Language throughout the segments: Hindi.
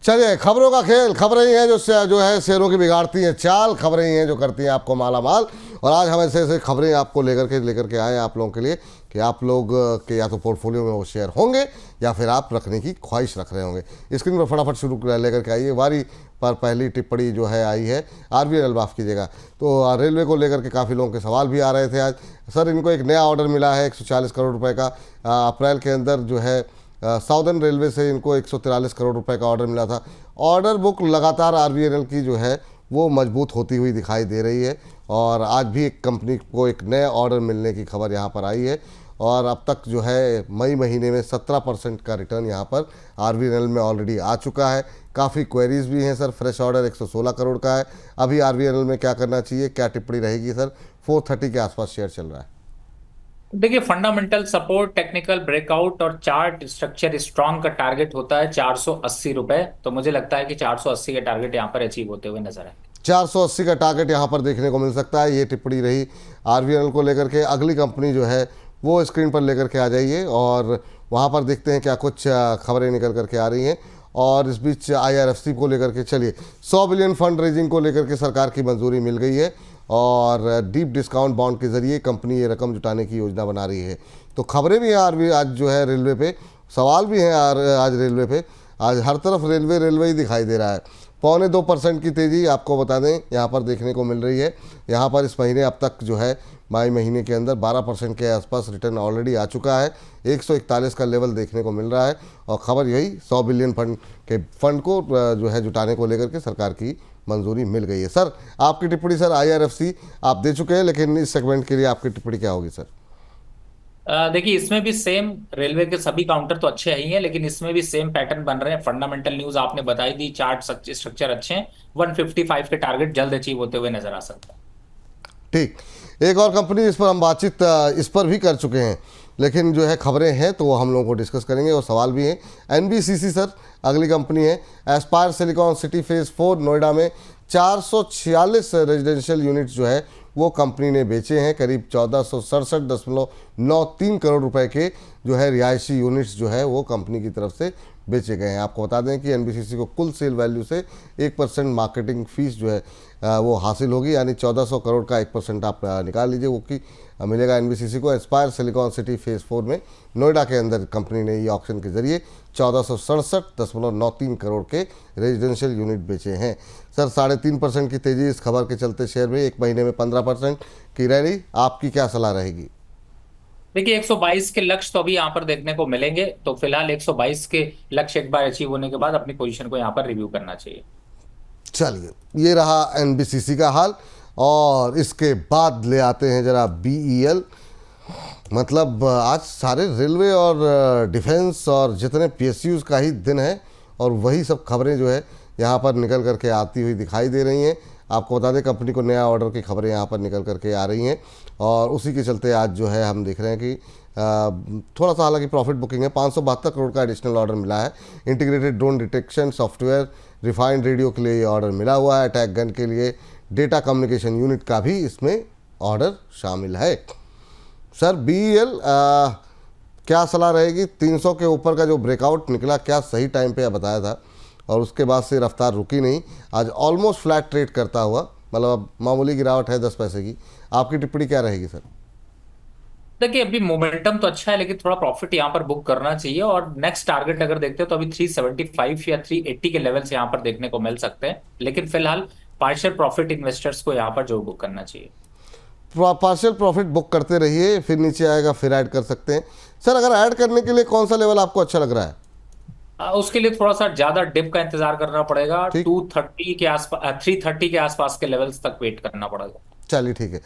चलिए, खबरों का खेल, खबरें ही हैं जो है शेयरों की बिगाड़ती हैं चाल, खबरें ही हैं जो करती हैं आपको माला माल। और आज हम ऐसे ऐसे खबरें आपको लेकर के आए हैं आप लोगों के लिए कि आप लोग के या तो पोर्टफोलियो में वो शेयर होंगे या फिर आप रखने की ख्वाहिश रख रहे होंगे। स्क्रीन पर फटाफट शुरू लेकर के आइए। वारी पर पहली टिप्पणी जो है आई है RVNL, माफ़ कीजिएगा। तो रेलवे को लेकर के काफ़ी लोगों के सवाल भी आ रहे थे आज। सर, इनको एक नया ऑर्डर मिला है 140 करोड़ रुपए का। अप्रैल के अंदर जो है साउदर्न रेलवे से इनको 143 करोड़ रुपए का ऑर्डर मिला था। ऑर्डर बुक लगातार RVNL की जो है वो मजबूत होती हुई दिखाई दे रही है और आज भी एक कंपनी को एक नया ऑर्डर मिलने की खबर यहाँ पर आई है। और अब तक जो है मई महीने में 17% का रिटर्न यहाँ पर RVNL में ऑलरेडी आ चुका है। काफ़ी क्वेरीज भी हैं सर। फ्रेश ऑर्डर 116 करोड़ का है। अभी RVNL में क्या करना चाहिए, क्या टिप्पणी रहेगी सर? 430 के आसपास शेयर चल रहा है। देखिए, फंडामेंटल सपोर्ट, टेक्निकल ब्रेकआउट और चार्ट स्ट्रक्चर स्ट्रॉन्ग का टारगेट होता है 480 रुपए। तो मुझे लगता है कि 480 के टारगेट यहाँ पर अचीव होते हुए नजर आए। 480 का टारगेट यहाँ पर देखने को मिल सकता है। ये टिप्पणी रही RVNL को लेकर के। अगली कंपनी जो है वो स्क्रीन पर लेकर के आ जाइए और वहाँ पर देखते हैं क्या कुछ खबरें निकल करके आ रही हैं। और इस बीच IRFC को लेकर के चलिए, 100 बिलियन फंड रेजिंग को लेकर के सरकार की मंजूरी मिल गई है और डीप डिस्काउंट बॉन्ड के जरिए कंपनी ये रकम जुटाने की योजना बना रही है। तो खबरें भी हैं आज जो है रेलवे पे, सवाल भी हैं आज रेलवे पे। आज हर तरफ रेलवे ही दिखाई दे रहा है। 0.25% की तेज़ी आपको बता दें यहाँ पर देखने को मिल रही है। यहाँ पर इस महीने अब तक जो है मई महीने के अंदर 12% के आसपास रिटर्न ऑलरेडी आ चुका है। 141 का लेवल देखने को मिल रहा है और ख़बर यही 100 बिलियन फंड को जो है जुटाने को लेकर के सरकार की मंजूरी मिल गई है। सर, आपकी टिप्पणी सर। IRFC आप दे चुके हैं, लेकिन इस सेगमेंट के लिए आपकी टिप्पणी क्या होगी सर? देखिए, इसमें भी सेम, रेलवे के सभी काउंटर तो अच्छे ही हैं, लेकिन इसमें भी सेम पैटर्न बन रहे हैं। फंडामेंटल न्यूज आपने बताई दी, चार्ट स्ट्रक्चर अच्छे हैं। 155 के टारगेट जल्द अचीव होते हुए नजर आ सकता है। ठीक, एक और कंपनी इस पर हम बातचीत इस पर भी कर चुके हैं, लेकिन जो है खबरें हैं तो वो हम लोगों को डिस्कस करेंगे और सवाल भी हैं। NBCC सर अगली कंपनी है। Aspire silicon city phase 4 Noida में 446 रेजिडेंशियल यूनिट्स जो है वो कंपनी ने बेचे हैं। करीब 1467.93 करोड़ रुपए के जो है रिहायशी यूनिट्स जो है वो कंपनी की तरफ से बेचे गए हैं। आपको बता दें कि NBCC को कुल सेल वैल्यू से 1% मार्केटिंग फीस जो है वो हासिल होगी, यानी 1400 करोड़ का 1% आप निकाल लीजिए, वो कि मिलेगा NBCC को। एस्पायर सिलिकॉन सिटी फेज़ 4 में नोएडा के अंदर कंपनी ने ये ऑक्शन के जरिए 1467.93 करोड़ के रेजिडेंशियल यूनिट बेचे हैं। सर, 3.5% की तेज़ी इस खबर के चलते शेयर में, एक महीने में 15% की रैली, आपकी क्या सलाह रहेगी? देखिए, 122 के लक्ष्य तो अभी यहाँ पर देखने को मिलेंगे, तो फिलहाल 122 के लक्ष्य एक बार अचीव होने के बाद अपनी पोजीशन को यहाँ पर रिव्यू करना चाहिए। चलिए, ये रहा NBCC का हाल। और इसके बाद ले आते हैं जरा BEL। मतलब आज सारे रेलवे और डिफेंस और जितने PSUs का ही दिन है और वही सब खबरें जो है यहाँ पर निकल करके आती हुई दिखाई दे रही हैं। आपको बता दें कंपनी को नया ऑर्डर की खबरें यहाँ पर निकल करके आ रही हैं और उसी के चलते आज जो है हम देख रहे हैं कि थोड़ा सा हालांकि प्रॉफिट बुकिंग है। 572 करोड़ का एडिशनल ऑर्डर मिला है। Integrated drone detection software, refined radio के लिए ये ऑर्डर मिला हुआ है। अटैक गन के लिए डेटा कम्युनिकेशन यूनिट का भी इसमें ऑर्डर शामिल है। सर, BEL क्या सलाह रहेगी? 300 के ऊपर का जो ब्रेकआउट निकला, क्या सही टाइम पे बताया था और उसके बाद से रफ्तार रुकी नहीं, आज ऑलमोस्ट फ्लैट ट्रेड करता हुआ, मतलब अब मामूली गिरावट है 10 पैसे की। आपकी टिप्पणी क्या रहेगी सर? देखिए, अभी मोमेंटम तो अच्छा है, लेकिन थोड़ा प्रॉफिट यहाँ पर बुक करना चाहिए। और नेक्स्ट टारगेट अगर देखते हो तो अभी 375 या 380 के लेवल्स यहाँ पर देखने को मिल सकते हैं, लेकिन फिलहाल पार्शियल प्रॉफिट इन्वेस्टर्स को यहाँ पर जो बुक करना चाहिए। पार्शियल प्रॉफिट बुक करते रहिए, फिर नीचे आएगा फिर ऐड कर सकते हैं। सर, अगर ऐड करने के लिए कौन सा लेवल आपको अच्छा लग रहा है? उसके लिए थोड़ा सा ज्यादा डिप का इंतजार करना पड़ेगा। ठीक, 230 के आसपास, 330 के आसपास के लेवल्स तक वेट करना पड़ेगा। चलिए ठीक है।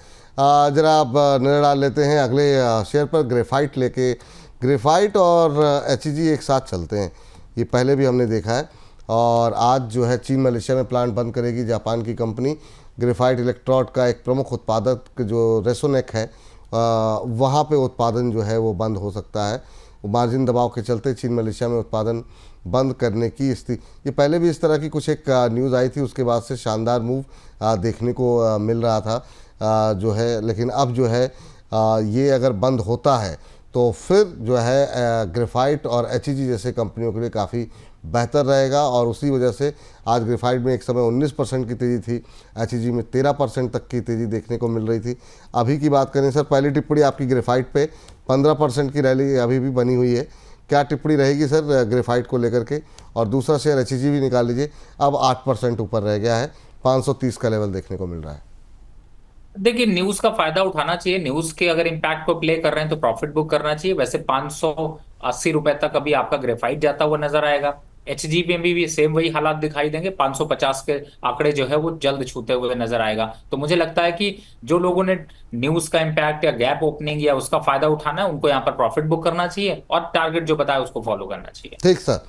जरा आप नजर डाल लेते हैं अगले शेयर पर, ग्रेफाइट लेके। ग्रेफाइट और HEG एक साथ चलते हैं, ये पहले भी हमने देखा है। और आज जो है चीन मलेशिया में प्लांट बंद करेगी जापान की कंपनी। ग्रेफाइट इलेक्ट्रोड का एक प्रमुख उत्पादक जो रेसोनेक है वहाँ पे उत्पादन जो है वो बंद हो सकता है। मार्जिन दबाव के चलते चीन मलेशिया में उत्पादन बंद करने की स्थिति, ये पहले भी इस तरह की कुछ एक न्यूज़ आई थी, उसके बाद से शानदार मूव देखने को मिल रहा था जो है। लेकिन अब जो है ये अगर बंद होता है तो फिर जो है ग्रेफाइट और HEG जैसे कंपनियों के लिए काफ़ी बेहतर रहेगा। और उसी वजह से आज ग्रेफाइट में एक समय 19% की तेज़ी थी, एचईजी में 13% तक की तेज़ी देखने को मिल रही थी। अभी की बात करें सर, पहली टिप्पणी आपकी ग्रेफाइट पे 15% की रैली अभी भी बनी हुई है, क्या टिप्पणी रहेगी सर ग्रेफाइट को लेकर के? और दूसरा शेयर एचईजी भी निकाल लीजिए, अब 8% ऊपर रह गया है, 530 का लेवल देखने को मिल रहा है। देखिए, न्यूज का फायदा उठाना चाहिए। न्यूज के अगर इम्पैक्ट को प्ले कर रहे हैं तो प्रॉफिट बुक करना चाहिए। वैसे 580 रुपए तक अभी आपका ग्रेफाइट जाता हुआ नजर आएगा। एचजी में भी सेम वही हालात दिखाई देंगे, 550 के आंकड़े जो है वो जल्द छूते हुए नजर आएगा। तो मुझे लगता है कि जो लोगों ने न्यूज का इम्पैक्ट या गैप ओपनिंग या उसका फायदा उठाना है, उनको यहाँ पर प्रॉफिट बुक करना चाहिए और टारगेट जो बताया उसको फॉलो करना चाहिए। ठीक सर,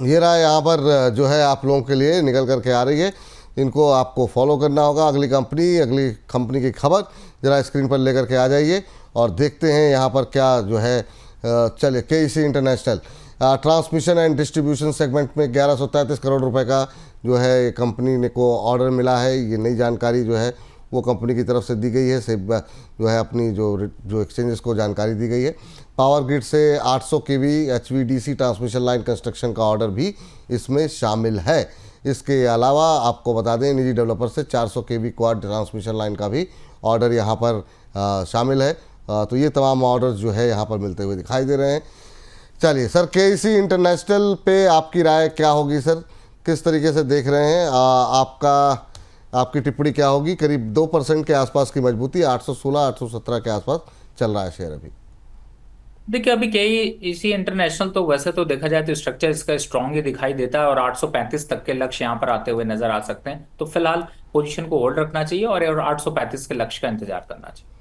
ये रहा यहाँ पर जो है आप लोगों के लिए निकल करके आ रही है, इनको आपको फॉलो करना होगा। अगली कंपनी की खबर ज़रा स्क्रीन पर लेकर के आ जाइए और देखते हैं यहाँ पर क्या जो है। चलिए, KEC international transmission and distribution segment में 1133 करोड़ रुपए का जो है कंपनी को ऑर्डर मिला है। ये नई जानकारी जो है वो कंपनी की तरफ से दी गई है, सिर्फ जो है अपनी जो एक्सचेंजेस को जानकारी दी गई है। पावर ग्रिड से 800 केवी एचवीडीसी ट्रांसमिशन लाइन कंस्ट्रक्शन का ऑर्डर भी इसमें शामिल है। इसके अलावा आपको बता दें, निजी डेवलपर से 400 केवी क्वाड ट्रांसमिशन लाइन का भी ऑर्डर यहाँ पर शामिल है। तो ये तमाम ऑर्डर जो है यहाँ पर मिलते हुए दिखाई दे रहे हैं। चलिए सर, केईसी इंटरनेशनल पे आपकी राय क्या होगी सर, किस तरीके से देख रहे हैं? आपकी टिप्पणी क्या होगी? करीब 2% के आसपास की मजबूती, 816-817 के आसपास चल रहा है शेयर अभी। देखिए, अभी केईसी इंटरनेशनल तो वैसे तो देखा जाए तो स्ट्रक्चर इसका स्ट्रांग ही दिखाई देता है और 835 तक के लक्ष्य यहाँ पर आते हुए नजर आ सकते हैं। तो फिलहाल पोजीशन को होल्ड रखना चाहिए और 835 के लक्ष्य का इंतजार करना चाहिए।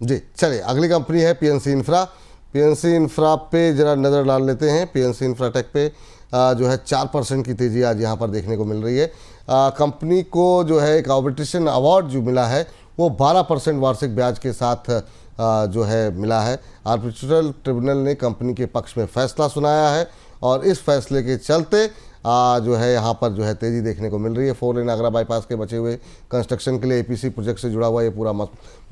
जी, चलिए अगली कंपनी है पीएनसी इंफ्रा। पीएनसी इंफ्रा पे जरा नज़र डाल लेते हैं। पीएनसी इंफ्राटेक पे जो है 4% की तेज़ी आज यहाँ पर देखने को मिल रही है। कंपनी को जो है एक आर्बिट्रेशन अवार्ड जो मिला है वो 12% वार्षिक ब्याज के साथ जो है मिला है। आर्बिट्रल ट्रिब्यूनल ने कंपनी के पक्ष में फैसला सुनाया है और इस फैसले के चलते जो है यहाँ पर जो है तेज़ी देखने को मिल रही है। 4 लेन आगरा बाईपास के बचे हुए कंस्ट्रक्शन के लिए एपीसी प्रोजेक्ट से जुड़ा हुआ ये पूरा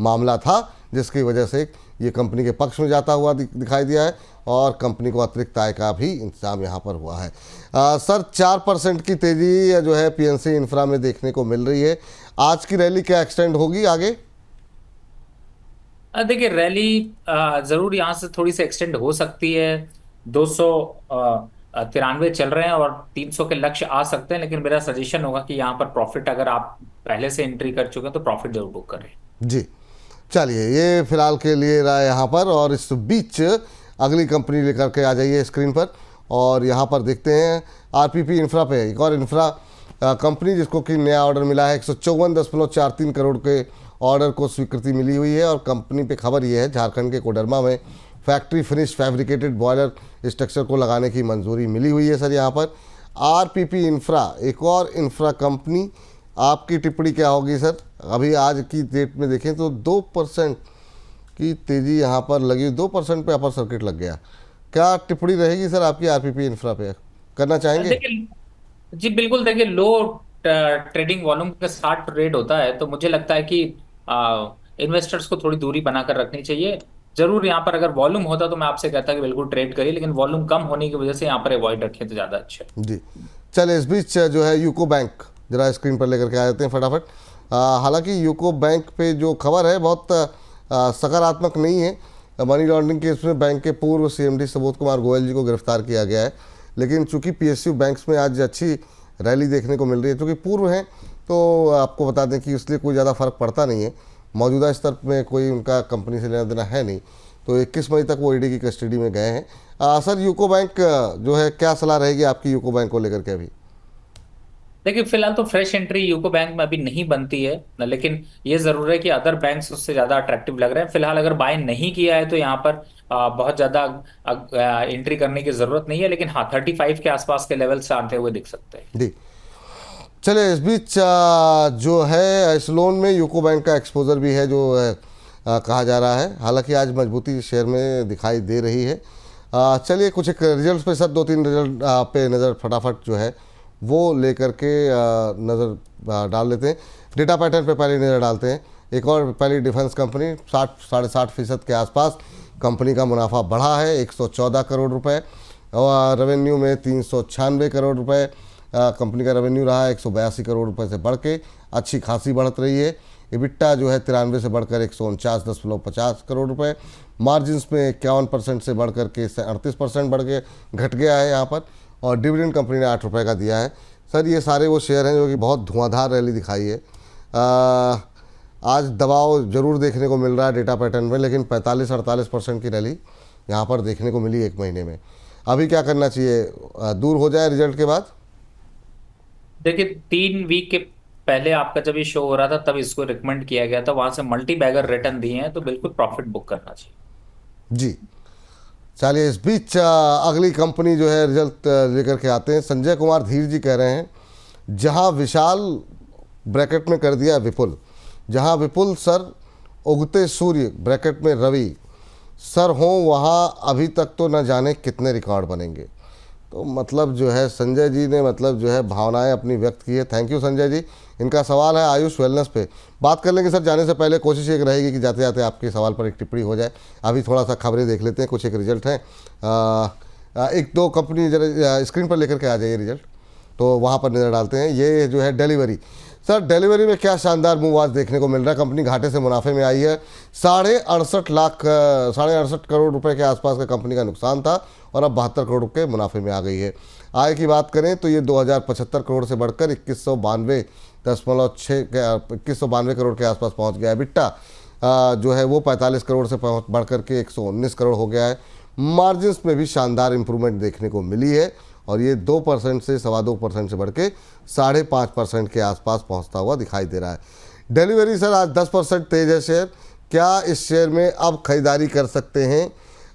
मामला था, जिसकी वजह से ये कंपनी के पक्ष में जाता हुआ दिखाई दिया है और कंपनी को अतिरिक्त आय का भी इंतजाम यहाँ पर हुआ है। सर, 4% की तेज़ी जो है पीएनसी इंफ्रा में देखने को मिल रही है। आज की रैली क्या एक्सटेंड होगी आगे? देखिए, रैली जरूर यहाँ से थोड़ी सी एक्सटेंड हो सकती है। 293 चल रहे हैं और 300 के लक्ष्य आ सकते हैं, लेकिन मेरा सजेशन होगा कि यहाँ पर प्रॉफिट, अगर आप पहले से एंट्री कर चुके हैं तो प्रॉफिट जरूर बुक करें। जी, चलिए ये फिलहाल के लिए रहा यहाँ पर। और इस बीच अगली कंपनी लेकर के आ जाइए स्क्रीन पर और यहाँ पर देखते हैं आरपीपी इंफ्रा पे, एक और इंफ्रा कंपनी जिसको कि नया ऑर्डर मिला है। 154.43 करोड़ के ऑर्डर को स्वीकृति मिली हुई है और कंपनी पे खबर ये है, झारखंड के कोडरमा में factory finish fabricated boiler structure को लगाने की मंजूरी मिली हुई है सर यहाँ पर। आरपीपी इंफ्रा एक और इंफ्रा कंपनी, आपकी टिप्पणी क्या होगी सर? अभी आज की डेट में देखें तो 2% की तेज़ी यहाँ पर लगी, 2% पे अपर सर्किट लग गया। क्या टिप्पणी रहेगी सर आपकी आरपीपी इंफ्रा पे, करना चाहेंगे? देखिए, जी बिल्कुल। देखिए, लो ट्रेडिंग वॉल्यूम के साथ ट्रेड होता है, तो मुझे लगता है कि इन्वेस्टर्स को थोड़ी दूरी बनाकर रखनी चाहिए। जरूर यहाँ पर अगर वॉल्यूम होता तो मैं आपसे कहता कि बिल्कुल ट्रेड करिए, लेकिन वॉल्यूम कम होने की वजह से यहाँ पर अवॉइड रखें तो ज़्यादा अच्छा है। जी, चलिए इस बीच जो है यूको बैंक जरा स्क्रीन पर लेकर के आ जाते हैं फटाफट। हालांकि यूको बैंक पे जो खबर है बहुत सकारात्मक नहीं है। मनी लॉन्ड्रिंग केस में बैंक के पूर्व सीएमडी सुबोध कुमार गोयल जी को गिरफ्तार किया गया है, लेकिन चूंकि पीएसयू बैंक्स में आज अच्छी रैली देखने को मिल रही है, क्योंकि पूर्व हैं तो आपको बता दें कि इसलिए कोई ज़्यादा फर्क पड़ता नहीं है। मौजूदा स्तर में कोई उनका कंपनी से लेना देना है नहीं, तो 21 मई तक वो ईडी की कस्टडी में गए हैं। सर, यूको बैंक जो है, क्या सलाह रहेगी आपकी यूको बैंक को लेकर के अभी? देखिए, फिलहाल तो फ्रेश एंट्री यूको बैंक में अभी नहीं बनती है, लेकिन ये जरूर है कि अदर बैंक्स उससे ज्यादा अट्रैक्टिव लग रहे हैं। फिलहाल अगर बाय नहीं किया है तो यहाँ पर बहुत ज्यादा एंट्री करने की जरूरत नहीं है, लेकिन हाँ 35 के आसपास के लेवल से आते हुए दिख सकते हैं। जी, चलिए इस बीच जो है इस लोन में यूको बैंक का एक्सपोजर भी है जो कहा जा रहा है। हालांकि आज मजबूती शेयर में दिखाई दे रही है। चलिए कुछ एक रिजल्ट पे सर, 2-3 रिजल्ट पे नज़र फटाफट जो है वो लेकर के नज़र डाल लेते हैं। डेटा पैटर्न पे पहले नज़र डालते हैं। एक और पहली डिफेंस कंपनी 60-60.5% के आसपास कंपनी का मुनाफा बढ़ा है, 114 करोड़ रुपए। और रेवेन्यू में 396 करोड़ रुपए कंपनी का रेवेन्यू रहा है, 182 करोड़ रुपए से बढ़ के अच्छी खासी बढ़त रही है। इबिट्टा जो है 93 से बढ़कर 149.50 करोड़ रुपए, मार्जिन्स में 51% से बढ़कर के 38% बढ़ के घट गया है यहाँ पर, और डिविडेंड कंपनी ने 8 रुपये का दिया है। सर ये सारे वो शेयर हैं जो कि बहुत धुआंधार रैली दिखाई है। आज दबाव जरूर देखने को मिल रहा है डेटा पैटर्न में, लेकिन 45-48% की रैली यहाँ पर देखने को मिली एक महीने में। अभी क्या करना चाहिए, दूर हो जाए रिजल्ट के बाद? देखिए 3 वीक के पहले आपका जब ये शो हो रहा था तब इसको रिकमेंड किया गया था, वहां से मल्टी बैगर रिटर्न दिए हैं, तो बिल्कुल प्रॉफिट बुक करना चाहिए जी। चलिए इस बीच अगली कंपनी जो है रिजल्ट लेकर के आते हैं। संजय कुमार धीर जी कह रहे हैं, जहां विशाल ब्रैकेट में कर दिया विपुल, जहां विपुल सर उगते सूर्य ब्रैकेट में रवि सर हों, वहां अभी तक तो न जाने कितने रिकॉर्ड बनेंगे। तो मतलब जो है संजय जी ने मतलब जो है भावनाएं अपनी व्यक्त की है। Thank you Sanjay ji. इनका सवाल है आयुष वेलनेस पे, बात कर लेंगे सर। जाने से पहले कोशिश एक रहेगी कि जाते जाते आपके सवाल पर एक टिप्पणी हो जाए। अभी थोड़ा सा खबरें देख लेते हैं, कुछ एक रिजल्ट हैं। एक दो कंपनी जरा स्क्रीन पर लेकर के आ जाइए रिजल्ट, तो वहाँ पर नज़र डालते हैं। ये जो है डिलीवरी, सर डिलीवरी में क्या शानदार मूव आज देखने को मिल रहा है। कंपनी घाटे से मुनाफे में आई है। 68.5 करोड़ रुपए के आसपास का कंपनी का नुकसान था और अब 72 करोड़ के मुनाफे में आ गई है। आय की बात करें तो ये 2075 करोड़ से बढ़कर 2192 करोड़ के आसपास पहुंच गया है। बिट्टा जो है वो 45 करोड़ से बढ़ करके 119 करोड़ हो गया है। मार्जिन्स में भी शानदार इंप्रूवमेंट देखने को मिली है और ये 2% से 2.25% से बढ़ के 5.5% के आसपास पहुंचता हुआ दिखाई दे रहा है। डिलीवरी सर आज 10% तेज है शेयर, क्या इस शेयर में अब खरीदारी कर सकते हैं?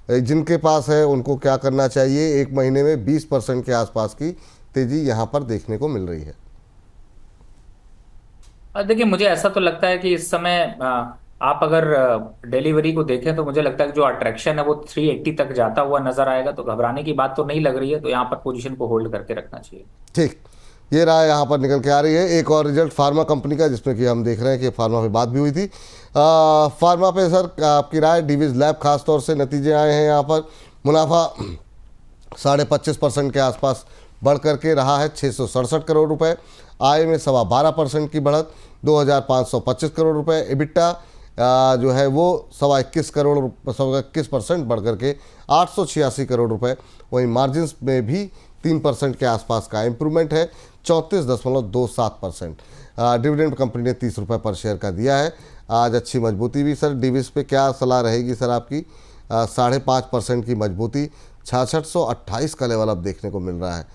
जिनके पास है उनको क्या करना चाहिए? एक महीने में 20% के आसपास की तेजी यहाँ पर देखने को मिल रही है। देखिए मुझे ऐसा तो लगता है कि इस समय आप अगर डिलीवरी को देखें तो मुझे लगता है कि जो अट्रैक्शन है वो 380 तक जाता हुआ नजर आएगा, तो घबराने की बात तो नहीं लग रही है, तो यहाँ पर पोजीशन को होल्ड करके रखना चाहिए। ठीक, ये राय यहाँ पर निकल के आ रही है। एक और रिजल्ट फार्मा कंपनी का, जिसमें कि हम देख रहे हैं कि फार्मा पे बात भी हुई थी। फार्मा पे सर आपकी राय? डिविज लैब खासतौर से नतीजे आए हैं यहाँ पर। मुनाफा 25.5% के आसपास बढ़ करके रहा है 667 करोड़ रुपए। आय में 12.25% की बढ़त 2525 करोड़ रुपए। इबिट्टा जो है वो 21% बढ़ करके 886 करोड़ रुपए। वहीं मार्जिन्स में भी 3% के आसपास का इम्प्रूवमेंट है, 34.27%। डिविडेंड कंपनी ने 30 रुपये पर शेयर का दिया है। आज अच्छी मजबूती भी सर। डिविस पे क्या सलाह रहेगी सर आपकी? 5.5% की मजबूती, 6628 का लेवल अब देखने को मिल रहा है।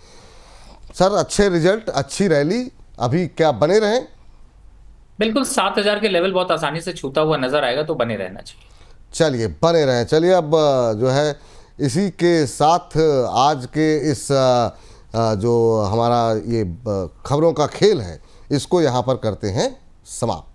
सर अच्छे रिजल्ट, अच्छी रैली, अभी क्या बने रहें? बिल्कुल 7000 के लेवल बहुत आसानी से छूता हुआ नजर आएगा, तो बने रहना चाहिए। चलिए बने रहें। चलिए अब जो है इसी के साथ आज के इस जो हमारा ये खबरों का खेल है, इसको यहाँ पर करते हैं समाप्त।